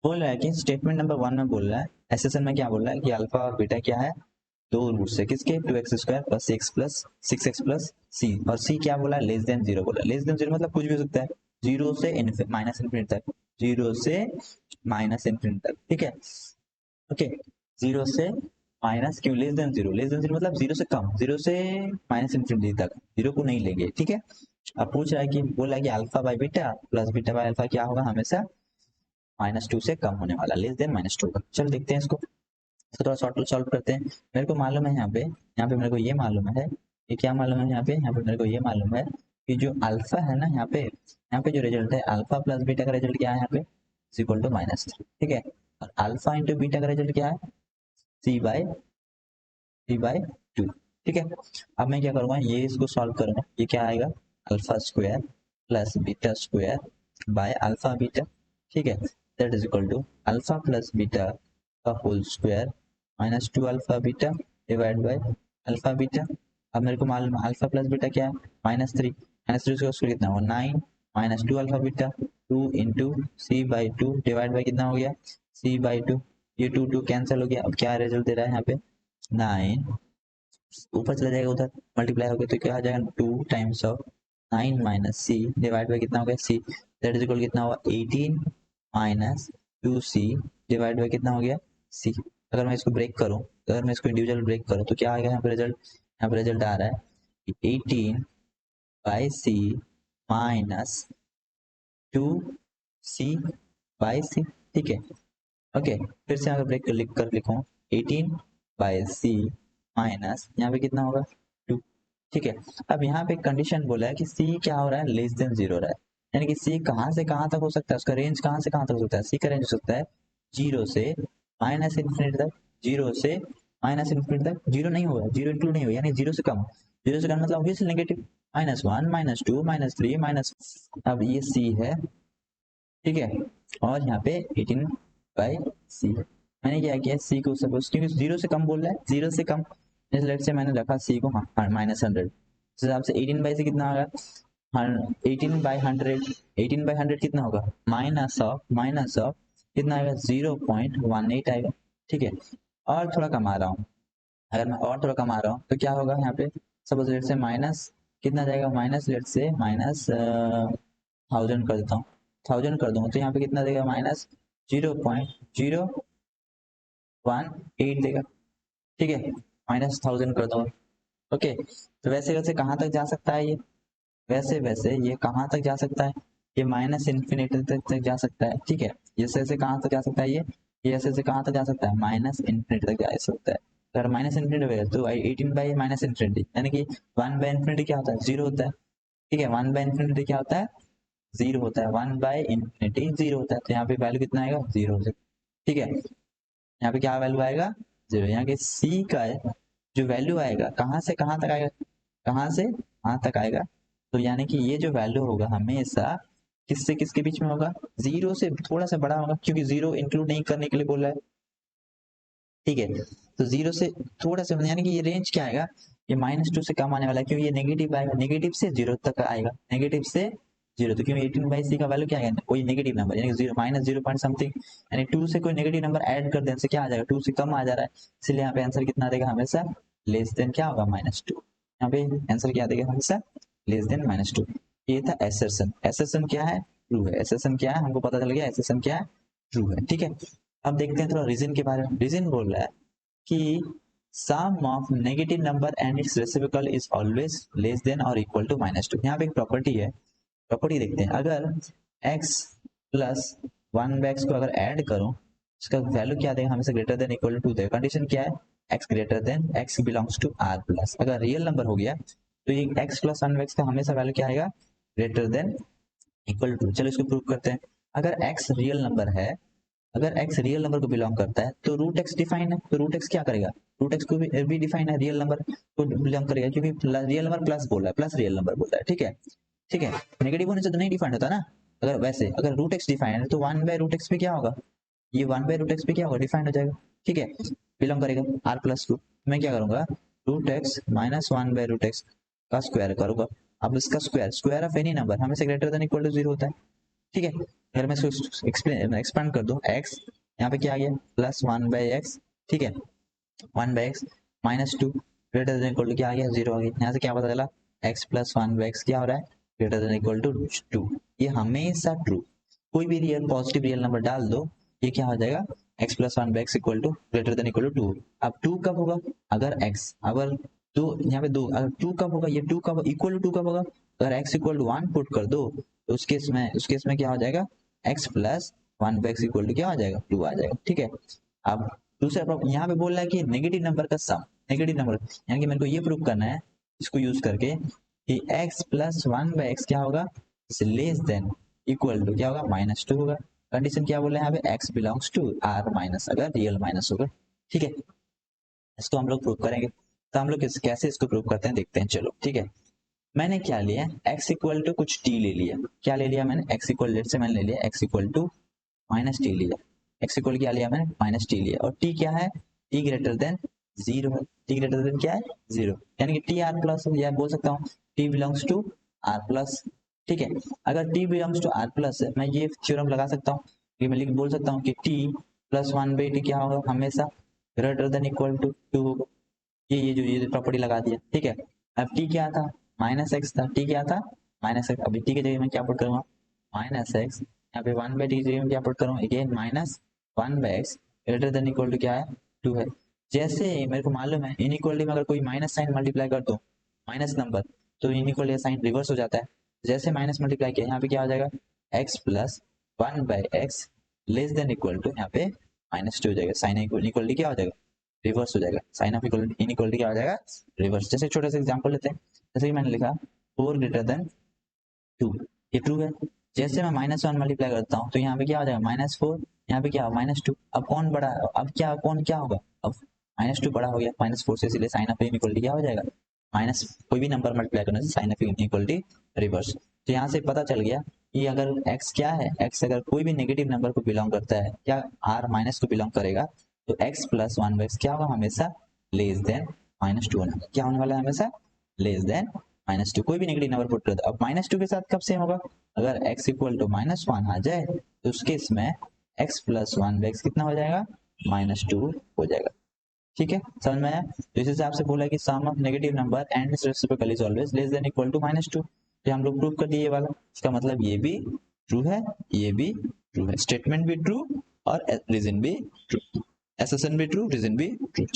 बोल रहा है कि स्टेटमेंट नंबर 1 में बोल रहा है, एसएसएन में क्या बोल रहा है कि अल्फा और बीटा क्या है, दो रूट्स है किसके, 2x² प्लस 6x प्लस सी, और सी क्या बोला है, लेस देन जीरो बोला। लेस देन जीरो मतलब कुछ भी हो सकता है, जीरो से माइनस इन्फिनिटी तक, जीरो से माइनस इन्फिनिटी तक, ठीक है। ओके, जीरो से माइनस, क्यों less than zero, less than zero मतलब जीरो से कम, जीरो से माइनस इन्फिनिटी तक, जीरो को नहीं लेंगे, ठीक है। अब पूछ रहा है कि बोला है कि alpha by beta plus beta by alpha क्या होगा, हमेशा -2 से कम होने वाला, लेस देन -2 का। चल देखते हैं इसको, तो थोड़ा शॉर्ट सॉल्व करते हैं। मेरे को मालूम है यहाँ पे मेरे को ये मालूम है, ये क्या मालूम है यहाँ पे मेरे को ये मालूम है कि जो अल्फा है ना, यहाँ पे जो रिजल्ट है अल्फा प्लस बीटा का रिजल्ट क्या है यहाँ पे, इक्वल टू -3, ठीक है। और अल्फा इंटू बीटा का रिजल्ट क्या है, c/2, ठीक है। अब मैं क्या करूंगा, ये इसको सॉल्व करूंगा, ये क्या आएगा, alpha square plus beta square by alpha beta, ठीक है, that is equal to alpha plus beta का whole square -2 alpha beta divide by alpha beta. अब मेरे को मालूम है अल्फा प्लस बीटा क्या है, -3, -3 का स्क्वायर कितना हुआ 9, -2 alpha beta 2 into c/2 divide by कितना हो गया c/2, ये 2 कैंसिल हो गया। अब क्या रिजल्ट दे रहा है यहाँ पे 9, ऊपर चला जाएगा उधर मल्टीप्लाई हो गया तो क्या आ जाएगा 2 times of 9 minus C divide by कितना हो गया सी, दैट इज इक्वल कितना हुआ 18 माइनस 2c डिवाइड बाय कितना हो गया सी। अगर मैं इसको ब्रेक करूं, अगर मैं इसको इंडिविजुअल ब्रेक करूं तो क्या आ गया यहाँ पे रिजल्ट, यहाँ पे रिजल्ट आ रहा है 18 by C minus 2c by C, ठीक है। ओके, फिर से अगर ब्रेक कर लिखूं 18 बाई सी माइनस यहाँ पे कितना होगा 2, ठीक है। अब यहाँ पे कंडीशन बोला है कि सी क्या हो रहा है, लेस देन जीरो रहा है, यानी कि सी कहाँ से कहाँ तक हो सकता है, उसका रेंज कहाँ से कहाँ तक हो सकता है, सी का रेंज हो सकता है जीरो से माइनस इन्फिनिटी तक, जीरो से माइनस इन्फिनिटी तक, जीरो नहीं होगा, जीरो इंक्लूड नहीं होगा, यानी जीरो से कम, जीरो से कम मतलब ऑब्वियसली नेगेटिव, -1 -2 -3 माइनस, अब ये सी है, ठीक है। और यहाँ पे 18 बाई सी है, मैंने क्या किया सी को सपोज, क्योंकि जीरो से कम बोल रहा है, जीरो से कम, जैसे लेट से मैंने रखा सी को -100, इस हिसाब से 18 बाई से कितना होगा 18/100, 18/100 कितना होगा माइनस ऑफ कितना आएगा 0.18 आएगा, ठीक है। और थोड़ा कमा रहा हूँ, अगर मैं और थोड़ा कमा रहा हूँ तो क्या होगा यहाँ पे, सपोज लेट से माइनस कितना जाएगा, माइनस लेट से माइनस 1000 कर देता हूँ, 1000 कर दूंगा तो यहाँ पे कितना देगा -0.018 देगा, ठीक है, -1000 कर दूंगा। ओके, तो वैसे वैसे कहाँ तक जा सकता है ये, वैसे वैसे ये कहाँ तक जा सकता है, ये माइनस इन्फिनिटी तक जा सकता है, ठीक है। जैसे ऐसे कहाँ तक जा सकता है ये ऐसे ऐसे कहाँ तक जा सकता है, माइनस इन्फिनिटी तक जा सकता है। अगर माइनस इन्फिनिटी होगा तो 18 बाई माइनस इन्फिनिटी, यानी कि 1 बाई इन्फिनिटी क्या होता है, जीरो होता है, ठीक है। 1 बाई इन्फिनिटी क्या होता है, जीरो होता है, 1 बाई इन्फिनिटी जीरो होता है, तो यहाँ पे वैल्यू कितना आएगा जीरो, ठीक है। यहाँ पे क्या वैल्यू आएगा जीरो, यहाँ के सी का जो वैल्यू आएगा कहाँ से कहाँ तक आएगा, कहाँ से कहाँ तक आएगा, तो यानी कि ये जो वैल्यू होगा हमेशा किससे किसके बीच में होगा, जीरो से थोड़ा सा बड़ा होगा, क्योंकि जीरो इंक्लूड नहीं करने के लिए बोला है, ठीक है। तो जीरो से थोड़ा सा, यानी कि ये रेंज क्या आएगा, ये -2 से कम आने वाला है, क्योंकि ये नेगेटिव आएगा, नेगेटिव से जीरो तक आएगा, नेगेटिव से जीरो, तो क्योंकि 18 बाई सी का वैल्यू क्या आएगा, कोई नेगेटिव नंबर, यानी जीरो -0 पॉइंट समथिंग, यानी 2 से कोई नेगेटिव नंबर ऐड कर देने से क्या आ जाएगा, 2 से कम आ जा रहा है, इसलिए यहाँ पे आंसर कितना देगा हमेशा, लेस देन क्या होगा -2, यहाँ पे आंसर क्या देगा हमेशा लेस देन -2। ये था एसर्शन, एसर्शन क्या है, ट्रू है, एसर्शन क्या है हमको पता चल गया, एसर्शन क्या है, ट्रू है, ठीक है। अब देखते हैं थोड़ा रीजन के बारे में, रीजन बोल रहा है कि sum of negative number and its reciprocal is always less than or equal to -2। यहाँ पे एक प्रॉपर्टी है, प्रॉपर्टी देखते हैं, अगर x प्लस 1/x को अगर ऐड करूं, इसका वैल्यू क्या देगा हमेशा ग्रेटर देन इक्वल टू देगा, कंडीशन क्या है x greater than x belongs to r plus, अगर रियल नंबर हो गया तो ये x प्लस 1/x का हमेशा वैल्यू क्या आएगा ग्रेटर देन इक्वल टू। चलो इसको प्रूव करते हैं, अगर x रियल नंबर है, अगर x रियल नंबर को बिलोंग करता है तो रूट एक्स डिफाइन है, तो रूट एक्स क्या करेगा, रूट एक्स को भी डिफाइन है, रियल नंबर को बिलोंग करेगा, क्योंकि रियल नंबर प्लस बोल रहा है, प्लस रियल नंबर बोल रहा है, ठीक है, ठीक है। नेगेटिव होने से तो नहीं डिफाइन होता ना, अगर वैसे अगर रूट एक्स डिफाइन है तो 1/√x पे क्या होगा, ये 1/√x पे क्या होगा डिफाइंड हो जाएगा, ठीक है, बिलोंग करेगा r प्लस को। मैं क्या करूंगा √x माइनस 1/√x का स्क्वायर करूंगा, अब इसका square, square of any number हमेशा greater than equal to zero होता है, ठीक है। अगर मैं इसको एक्सपेंड कर दूं, एक्स यहाँ पे क्या आ गया प्लस 1/x, ठीक है, 1/x minus 2 greater than equal to क्या आ गया 0 आ गया। यहाँ से क्या पता चला x प्लस 1/x क्या हो रहा है ग्रेटर देन इक्वल टू 2। ये हमेशा ट्रू, कोई भी रियल पॉजिटिव रियल नंबर डाल दो ये क्या हो जाएगा x plus 1/x equal to greater than equal to 2। अब 2 कब होगा अगर x, अगर दो यहाँ पे 2, अगर 2 कब होगा, ये 2 कब इक्वल टू 2 कब होगा अगर x इक्वल टू 1 पुट कर दो तो उस केस में क्या हो जाएगा x plus 1/x equal to क्या आ जाएगा 2 आ जाएगा, ठीक है। अब दूसरा प्रॉब्लम यहाँ पे बोल रहा है कि नेगेटिव नंबर का सम, नेगेटिव नंबर यानी कि मेरे को ये प्रूव करना है इसको यूज करके कि x प्लस 1/x क्या होगा लेस देन इक्वल टू क्या होगा -2 होगा। कंडीशन क्या बोल रहे हैं यहाँ पे x belongs to r minus, अगर रियल माइनस होगा, ठीक है। इसको हम लोग प्रूव करेंगे, तो हम लोग कैसे इसको प्रूव करते हैं देखते हैं, चलो ठीक है। मैंने क्या लिया x इक्वल टू कुछ t ले लिया, क्या ले लिया मैंने x इक्वल से मैंने ले लिया x इक्वल टू -t लिया, x इक्वल क्या लिया मैंने -t लिया, और t क्या है t ग्रेटर देन 0 है, t ग्रेटर देन क्या है 0, यानी कि t r प्लस है, या बोल सकता हूँ t belongs to r plus, ठीक है। अगर t belongs to r plus है मैं ये थ्योरम लगा सकता हूँ कि मैं बोल सकता हूँ कि t प्लस 1/t क्या होगा हमेशा ग्रेटर देन इक्वल टू 2 होगा। ये प्रॉपर्टी लगा दिया, ठीक है। अब t क्या था -x था, t क्या था -x, अभी t की जगह मैं क्या पुट करूंगा -x, यहाँ पे 1/t की जगह में क्या पुट करूँ again -1/x greater than equal to क्या है 2 है। जैसे मेरे को मालूम है इनइक्वालिटी में अगर कोई माइनस साइन मल्टीप्लाई कर दो माइनस नंबर तो इनइक्वालिटी साइन रिवर्स हो जाता है। जैसे माइनस मल्टीप्लाई किया यहाँ पे क्या हो जाएगा x plus 1/x less than equal to यहाँ पे -2 हो जाएगा, साइन इक्वलिटी क्या हो जाएगा रिवर्स हो जाएगा, साइन ऑफ इनइक्वालिटी क्या हो जाएगा रिवर्स। जैसे छोटा सा एग्जांपल लेते हैं, जैसे कि मैंने लिखा 4 ग्रेटर देन 2, ये ट्रू है। जैसे मैं -1 मल्टीप्लाई करता हूँ तो यहाँ पे क्या हो जाएगा -4, यहाँ पे क्या -2, अब कौन बड़ा, अब क्या कौन क्या होगा अब -2 बड़ा हो गया -4 से, इसलिए साइन ऑफ इनइक्वालिटी क्या हो जाएगा माइनस, कोई भी नंबर मल्टीप्लाई करने से साइन ऑफ इनइक्वालिटी रिवर्स। तो यहाँ से पता चल गया कि अगर x क्या है, x अगर कोई भी नेगेटिव नंबर को बिलोंग करता है या r माइनस को बिलोंग करेगा तो x प्लस 1/x क्या होगा हमेशा लेस देन -2 होना, क्या होने वाला है हमेशा लेस देन -2, कोई भी नेगेटिव नंबर पुट कर दो। अब -2 के साथ कब सेम होगा अगर x इक्वल टू -1 आ जाए तो उस केस में x प्लस 1/x कितना हो जाएगा -2 हो जाएगा, ठीक है। समझ में आया। तो इस हिसाब से बोला कि sum of negative number and its reciprocal is always less than equal to -2, तो हम लोग प्रूव कर दिए ये वाला। इसका मतलब ये भी ट्रू है, ये भी ट्रू है, स्टेटमेंट भी ट्रू और रीजन भी ट्रू, एसएसएन भी ट्रू, रीजन भी ट्रू।